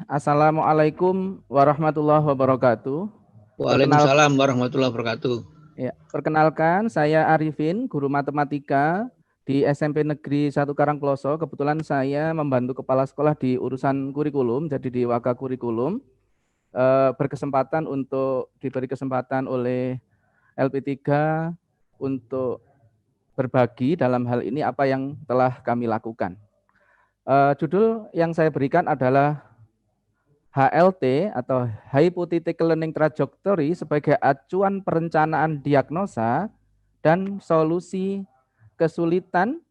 Assalamualaikum warahmatullahi wabarakatuh. Waalaikumsalam warahmatullahi wabarakatuh. Perkenalkan, saya Arifin, guru matematika di SMP Negeri 1 Karangploso. Kebetulan saya membantu kepala sekolah di urusan kurikulum, jadi di Waka Kurikulum. Berkesempatan untuk diberi kesempatan oleh LP3 untuk berbagi dalam hal ini apa yang telah kami lakukan. Judul yang saya berikan adalah HLT atau Hypothetical Learning Trajectory sebagai acuan perencanaan diagnosa dan solusi kesulitan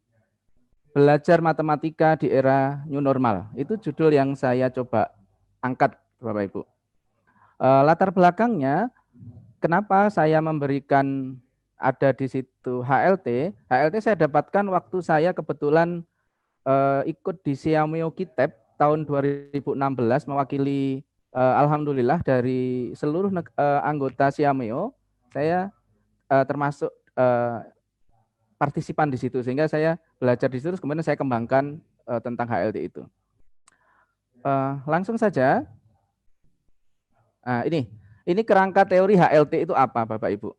belajar matematika di era new normal. Itu judul yang saya coba angkat, Bapak Ibu. Latar belakangnya, kenapa saya memberikan ada di situ HLT? HLT saya dapatkan waktu saya kebetulan ikut di Siameo Kitab tahun 2016 mewakili alhamdulillah dari seluruh anggota Siameo, saya termasuk partisipan di situ, sehingga saya belajar di situ, kemudian saya kembangkan tentang HLT itu. Langsung saja. Nah, ini kerangka teori HLT itu apa, Bapak Ibu?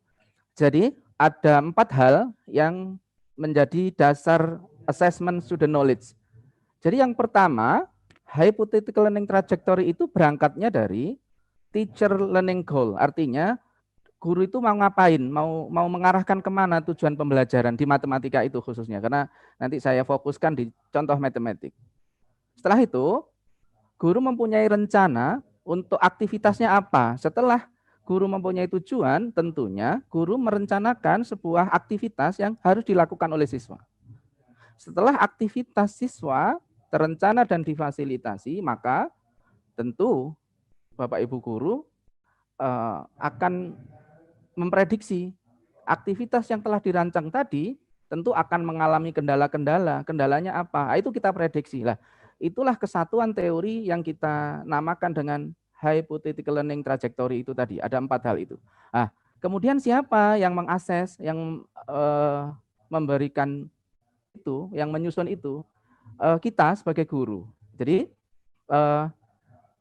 Jadi ada 4 hal yang menjadi dasar assessment student knowledge. Jadi yang pertama, hypothetical learning trajectory itu berangkatnya dari teacher learning goal. Artinya guru itu mau ngapain, mau mengarahkan kemana tujuan pembelajaran di matematika itu khususnya. Karena nanti saya fokuskan di contoh matematik. Setelah itu, guru mempunyai rencana untuk aktivitasnya apa. Setelah guru mempunyai tujuan, tentunya guru merencanakan sebuah aktivitas yang harus dilakukan oleh siswa. Setelah aktivitas siswa terencana dan difasilitasi, maka tentu Bapak Ibu guru akan memprediksi aktivitas yang telah dirancang tadi tentu akan mengalami kendala-kendala. Kendalanya apa? Itu kita prediksi. Lah, itulah kesatuan teori yang kita namakan dengan hypothetical learning trajectory itu tadi. Ada 4 hal itu. Nah, kemudian siapa yang mengakses, yang memberikan itu, yang menyusun itu? Kita sebagai guru. Jadi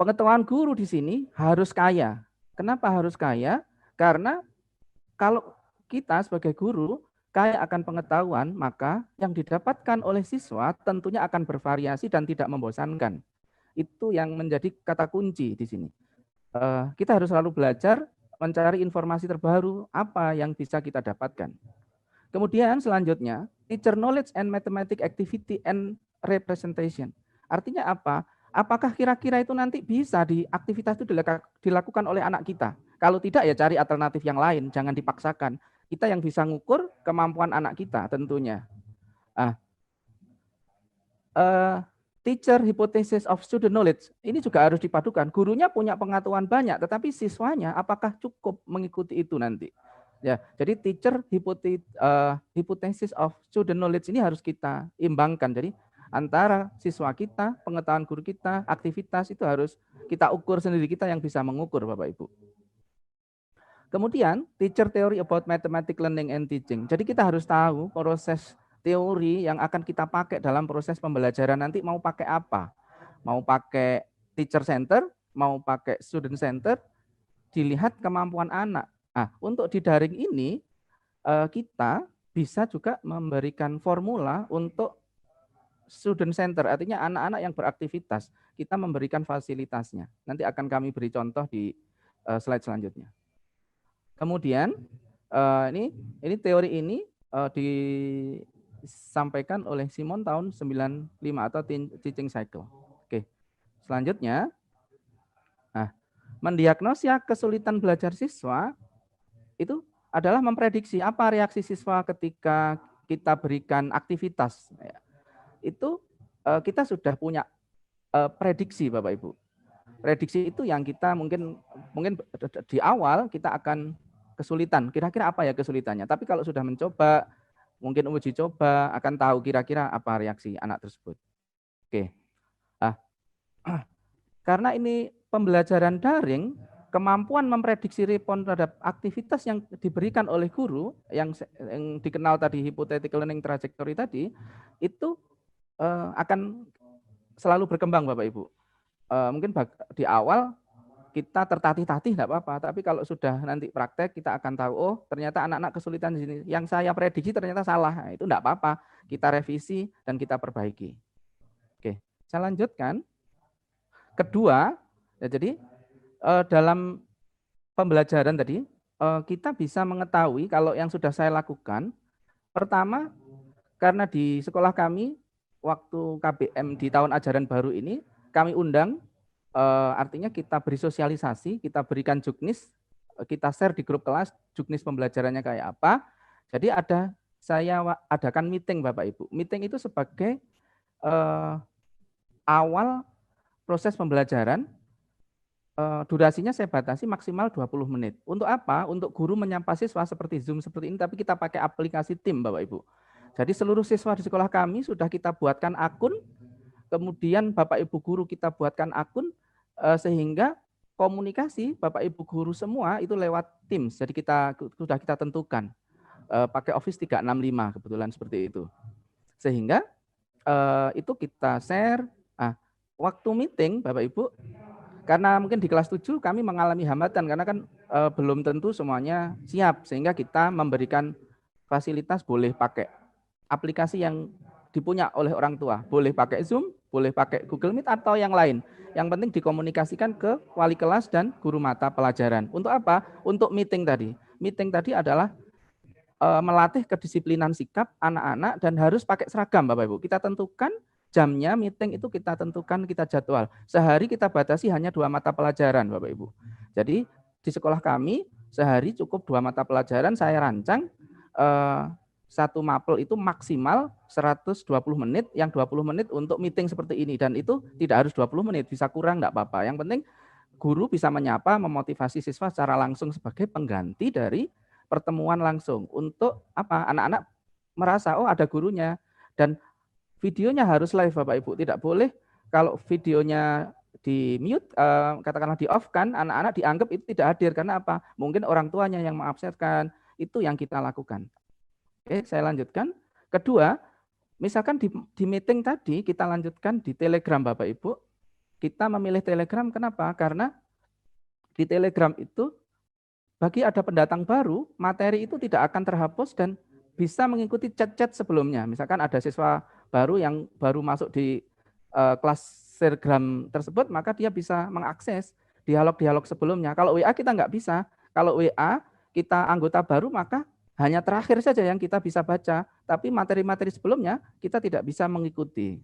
pengetahuan guru di sini harus kaya. Kenapa harus kaya? Karena kalau kita sebagai guru kaya akan pengetahuan, maka yang didapatkan oleh siswa tentunya akan bervariasi dan tidak membosankan. Itu yang menjadi kata kunci di sini. Kita harus selalu belajar mencari informasi terbaru apa yang bisa kita dapatkan. Kemudian selanjutnya, teacher knowledge and mathematics activity and representation. Artinya apa? Apakah kira-kira itu nanti bisa di aktivitas itu dilakukan oleh anak kita? Kalau tidak ya cari alternatif yang lain, jangan dipaksakan. Kita yang bisa ngukur kemampuan anak kita tentunya. Teacher hypothesis of student knowledge ini juga harus dipadukan. Gurunya punya pengetahuan banyak, tetapi siswanya apakah cukup mengikuti itu nanti? Ya, jadi teacher hypothesis of student knowledge ini harus kita imbangkan. Jadi antara siswa kita, pengetahuan guru kita, aktivitas itu harus kita ukur sendiri, kita yang bisa mengukur, Bapak Ibu. Kemudian teacher theory about mathematics learning and teaching. Jadi kita harus tahu proses teori yang akan kita pakai dalam proses pembelajaran nanti mau pakai apa. Mau pakai teacher center, mau pakai student center, dilihat kemampuan anak. Nah, untuk di daring ini kita bisa juga memberikan formula untuk student center, artinya anak-anak yang beraktivitas, kita memberikan fasilitasnya. Nanti akan kami beri contoh di slide selanjutnya. Kemudian ini teori ini disampaikan oleh Simon tahun 95 atau teaching cycle. Oke. Selanjutnya, mendiagnosa kesulitan belajar siswa itu adalah memprediksi apa reaksi siswa ketika kita berikan aktivitas. Itu kita sudah punya prediksi, Bapak Ibu. Prediksi itu yang kita mungkin di awal kita akan kesulitan. Kira-kira apa ya kesulitannya? Tapi kalau sudah mencoba, mungkin uji coba, akan tahu kira-kira apa reaksi anak tersebut. Oke. Karena ini pembelajaran daring, kemampuan memprediksi respon terhadap aktivitas yang diberikan oleh guru yang dikenal tadi hypothetical learning trajectory tadi itu akan selalu berkembang, Bapak Ibu. mungkin di awal kita tertatih-tatih tidak apa-apa, tapi kalau sudah nanti praktek kita akan tahu, oh ternyata anak-anak kesulitan di sini, yang saya prediksi ternyata salah. Nah, itu tidak apa-apa, kita revisi dan kita perbaiki. Oke, saya lanjutkan. Kedua, ya, jadi dalam pembelajaran tadi kita bisa mengetahui kalau yang sudah saya lakukan. Pertama, karena di sekolah kami waktu KBM di tahun ajaran baru ini kami undang, artinya kita beri sosialisasi, kita berikan juknis, kita share di grup kelas juknis pembelajarannya kayak apa. Jadi saya adakan meeting Bapak Ibu. Meeting itu sebagai awal proses pembelajaran. Durasinya saya batasi maksimal 20 menit. Untuk apa? Untuk guru menyapa siswa seperti Zoom seperti ini, tapi kita pakai aplikasi Team, Bapak Ibu. Jadi seluruh siswa di sekolah kami sudah kita buatkan akun, kemudian Bapak Ibu guru kita buatkan akun, sehingga komunikasi Bapak Ibu guru semua itu lewat Teams. Jadi sudah kita tentukan pakai Office 365 kebetulan seperti itu. Sehingga itu kita share. Waktu meeting Bapak Ibu, karena mungkin di kelas 7 kami mengalami hambatan karena kan belum tentu semuanya siap, sehingga kita memberikan fasilitas boleh pakai aplikasi yang dipunya oleh orang tua, boleh pakai Zoom, boleh pakai Google Meet atau yang lain. Yang penting dikomunikasikan ke wali kelas dan guru mata pelajaran. Untuk apa? Untuk meeting tadi. Meeting tadi adalah melatih kedisiplinan sikap anak-anak dan harus pakai seragam Bapak Ibu. Kita tentukan jamnya meeting itu kita tentukan, kita jadwal. Sehari kita batasi hanya 2 mata pelajaran Bapak Ibu. Jadi di sekolah kami sehari cukup 2 mata pelajaran, saya rancang satu mapel itu maksimal 120 menit, yang 20 menit untuk meeting seperti ini. Dan itu tidak harus 20 menit, bisa kurang enggak apa-apa. Yang penting guru bisa menyapa, memotivasi siswa secara langsung sebagai pengganti dari pertemuan langsung. Untuk apa? Anak-anak merasa, oh ada gurunya. Dan videonya harus live Bapak Ibu, tidak boleh kalau videonya di mute, katakanlah di off kan, anak-anak dianggap itu tidak hadir karena apa? Mungkin orang tuanya yang mengabsenkan. Itu yang kita lakukan. Oke, saya lanjutkan. Kedua, misalkan di meeting tadi kita lanjutkan di Telegram Bapak Ibu. Kita memilih Telegram kenapa? Karena di Telegram itu bagi ada pendatang baru, materi itu tidak akan terhapus dan bisa mengikuti chat-chat sebelumnya. Misalkan ada siswa baru yang baru masuk di kelas Telegram tersebut, maka dia bisa mengakses dialog-dialog sebelumnya. Kalau WA kita nggak bisa. Kalau WA kita anggota baru, maka hanya terakhir saja yang kita bisa baca. Tapi materi-materi sebelumnya kita tidak bisa mengikuti.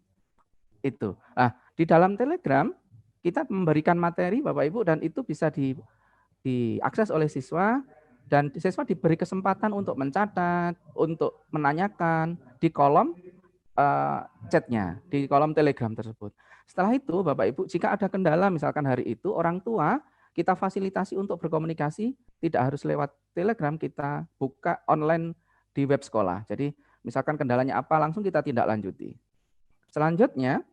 Itu. Nah, di dalam Telegram kita memberikan materi Bapak Ibu dan itu bisa diakses oleh siswa. Dan siswa diberi kesempatan untuk mencatat, untuk menanyakan di kolom chatnya, di kolom Telegram tersebut. Setelah itu, Bapak Ibu, jika ada kendala misalkan hari itu, orang tua kita fasilitasi untuk berkomunikasi, tidak harus lewat Telegram, kita buka online di web sekolah. Jadi misalkan kendalanya apa, langsung kita tindak lanjuti. Selanjutnya,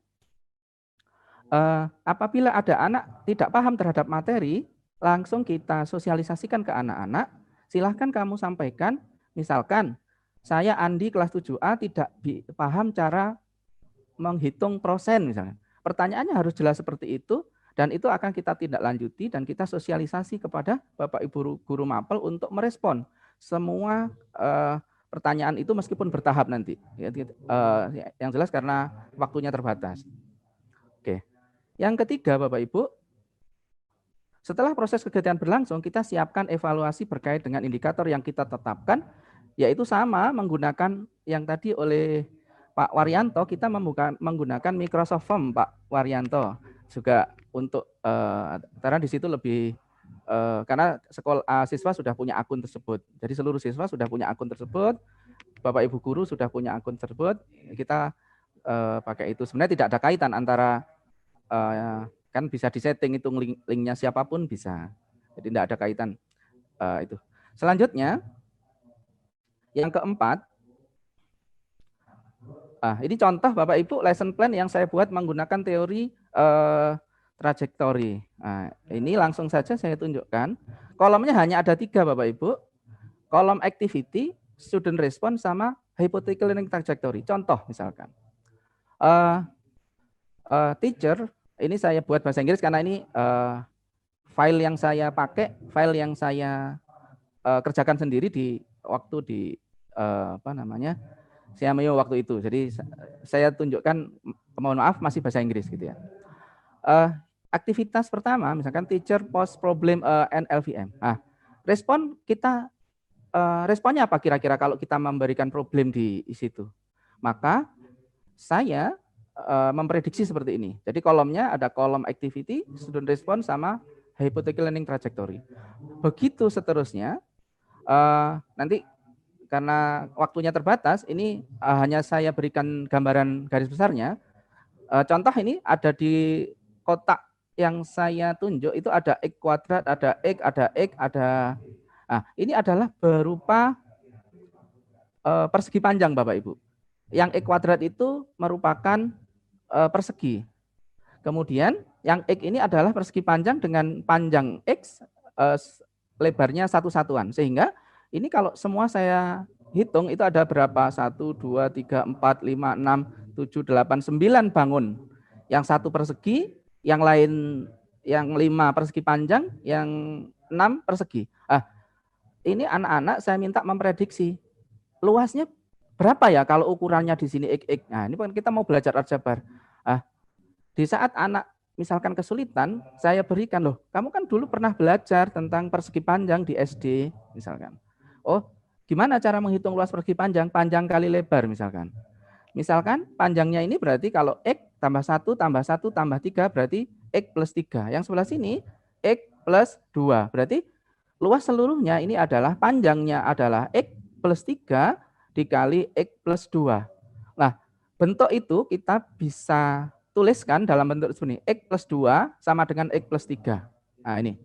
apabila ada anak tidak paham terhadap materi, langsung kita sosialisasikan ke anak-anak. Silahkan kamu sampaikan, misalkan saya Andi kelas 7A tidak paham cara menghitung prosen misalnya. Pertanyaannya harus jelas seperti itu dan itu akan kita tindak lanjuti dan kita sosialisasi kepada Bapak Ibu guru mapel untuk merespon semua pertanyaan itu meskipun bertahap nanti. Yang jelas karena waktunya terbatas. Oke. Yang ketiga Bapak Ibu, setelah proses kegiatan berlangsung, kita siapkan evaluasi berkait dengan indikator yang kita tetapkan, yaitu sama menggunakan yang tadi oleh Pak Waryanto, kita menggunakan Microsoft Form, Pak Waryanto. Juga untuk, karena di situ lebih, karena siswa sudah punya akun tersebut. Jadi seluruh siswa sudah punya akun tersebut, Bapak Ibu guru sudah punya akun tersebut, kita pakai itu. Sebenarnya tidak ada kaitan antara kan bisa disetting itu linknya siapapun bisa. Jadi tidak ada kaitan itu. Selanjutnya, yang keempat, ini contoh Bapak Ibu lesson plan yang saya buat menggunakan teori trajektori. Ini langsung saja saya tunjukkan. Kolomnya hanya ada 3 Bapak Ibu. Kolom activity, student response, sama hypothetical learning trajectory. Contoh misalkan. Teacher Ini saya buat bahasa Inggris karena ini file yang saya pakai, file yang saya kerjakan sendiri di waktu di Siameo waktu itu. Jadi saya tunjukkan, mohon maaf masih bahasa Inggris gitu ya. Aktivitas pertama, misalkan teacher post problem and LVM. Nah, responnya apa kira-kira kalau kita memberikan problem di situ? Maka saya memprediksi seperti ini. Jadi kolomnya ada kolom activity, student response, sama hypothetical learning trajectory. Begitu seterusnya. Nanti karena waktunya terbatas, ini hanya saya berikan gambaran garis besarnya. Contoh ini ada di kotak yang saya tunjuk, itu ada X kuadrat, ada X, ada. Nah, ini adalah berupa persegi panjang Bapak Ibu. Yang X kuadrat itu merupakan persegi. Kemudian yang X ini adalah persegi panjang dengan panjang X, lebarnya satu satuan. Sehingga ini kalau semua saya hitung itu ada berapa? 1, 2, 3, 4, 5, 6, 7, 8, 9 bangun. Yang satu persegi, yang lain yang 5 persegi panjang, yang 6 persegi. Ini anak-anak saya minta memprediksi luasnya berapa ya kalau ukurannya di sini x. Nah, ini kan kita mau belajar aljabar. Di saat anak misalkan kesulitan, saya berikan, loh, kamu kan dulu pernah belajar tentang persegi panjang di SD, misalkan. Oh, gimana cara menghitung luas persegi panjang? Panjang kali lebar, misalkan. Misalkan panjangnya ini berarti kalau X tambah 1, tambah 1, tambah 3, berarti X plus 3. Yang sebelah sini, X plus 2. Berarti luas seluruhnya ini adalah, panjangnya adalah X plus 3 dikali X plus 2. Nah, bentuk itu kita bisa tuliskan dalam bentuk seperti ini. X plus 2 sama dengan X plus 3. Nah, ini.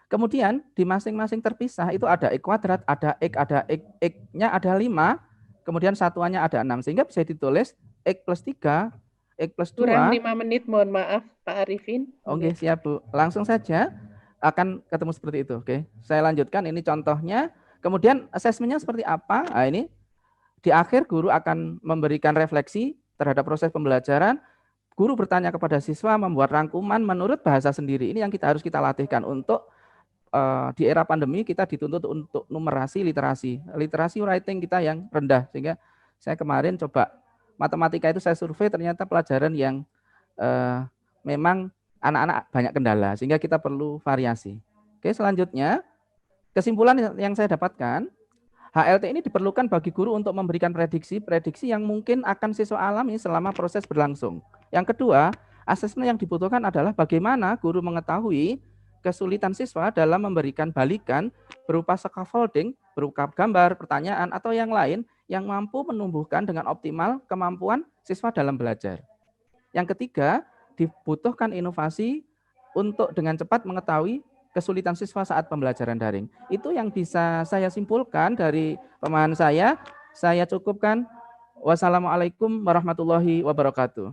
Kemudian di masing-masing terpisah itu ada X kuadrat, ada X, X-nya ada 5, kemudian satuannya ada 6. Sehingga bisa ditulis X plus 3, X plus 2. Kurang 5 menit, mohon maaf Pak Arifin. Oke, siap Bu. Langsung saja akan ketemu seperti itu. Oke, saya lanjutkan, ini contohnya. Kemudian asesmennya seperti apa? Nah, ini di akhir guru akan memberikan refleksi terhadap proses pembelajaran. Guru bertanya kepada siswa, membuat rangkuman menurut bahasa sendiri. Ini yang harus kita latihkan untuk di era pandemi kita dituntut untuk numerasi, literasi writing kita yang rendah. Sehingga saya kemarin coba matematika itu saya survei, ternyata pelajaran yang memang anak-anak banyak kendala, sehingga kita perlu variasi. Oke, selanjutnya kesimpulan yang saya dapatkan, HLT ini diperlukan bagi guru untuk memberikan prediksi yang mungkin akan siswa alami selama proses berlangsung. Yang kedua, asesmen yang dibutuhkan adalah bagaimana guru mengetahui kesulitan siswa dalam memberikan balikan berupa scaffolding, berupa gambar, pertanyaan, atau yang lain yang mampu menumbuhkan dengan optimal kemampuan siswa dalam belajar. Yang ketiga, dibutuhkan inovasi untuk dengan cepat mengetahui kesulitan siswa saat pembelajaran daring. Itu yang bisa saya simpulkan dari pemahaman saya. Saya cukupkan. Wassalamualaikum warahmatullahi wabarakatuh.